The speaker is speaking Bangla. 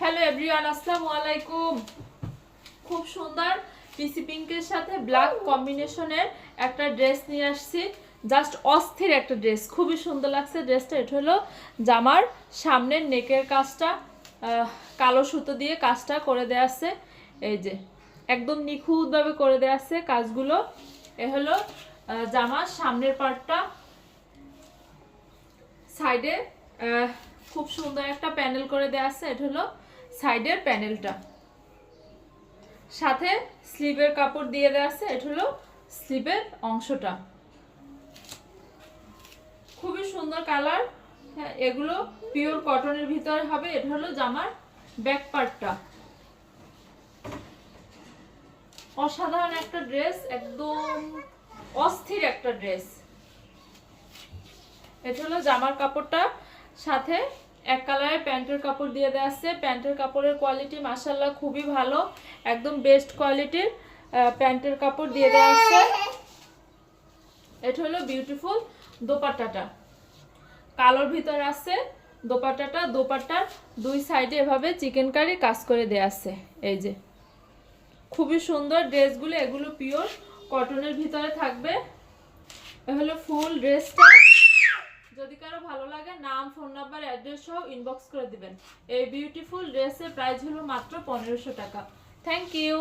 হ্যালো এভরিওয়ান, আসসালামু আলাইকুম। খুব সুন্দর পিসি পিঙ্কের সাথে ব্ল্যাক কম্বিনেশনের একটা ড্রেস নিয়ে আসছি। জাস্ট অস্থির একটা ড্রেস, খুবই সুন্দর লাগছে ড্রেসটা। এটা হলো জামার সামনের নেকের কাজটা কালো সুতো দিয়ে কাজটা করে দেয়া আছে। এই যে একদম নিখুঁতভাবে করে দেয়া আছে কাজগুলো। এ হলো জামার সামনের পার্টটা। সাইডে খুব সুন্দর একটা প্যানেল করে দেয়া আছে। এটা হলো সাইডের প্যানেলটা, সাথে স্লিভের কাপড় দিয়ে দেওয়া আছে। এটা হলো স্লিভের অংশটা, খুবই সুন্দর কালার। হ্যাঁ, এগুলো পিওর কটনের ভিতরে হবে। এটা হলো জামার ব্যাক পার্টটা। অসাধারণ একটা ড্রেস, একদম অস্থির একটা ড্রেস। এটা হলো জামার কাপড়টা, সাথে এক কালারের প্যান্টের কাপড় দিয়ে দেওয়া আছে। প্যান্টের কাপড়ের কোয়ালিটি মাশাআল্লাহ খুবই ভালো, একদম বেস্ট কোয়ালিটির প্যান্টের কাপড় দিয়ে দেওয়া আছে। এটা হলো বিউটিফুল দোপাট্টাটা, কালোর ভিতর আছে দোপাট্টাটা। দোপাট্টার দুই সাইডে এভাবে চিকেন কারি কাজ করে দেওয়া আছে। এই যে খুবই সুন্দর ড্রেসগুলো, এগুলো পিওর কটনের ভিতরে থাকবে। এ হলো ফুল ড্রেসটা। যদি কারো ভালো লাগে নাম, ফোন নাম্বার, অ্যাড্রেস সহ ইনবক্স করে দিবেন। এই বিউটিফুল ড্রেসের প্রাইস হলো মাত্র 1500 টাকা। Thank you.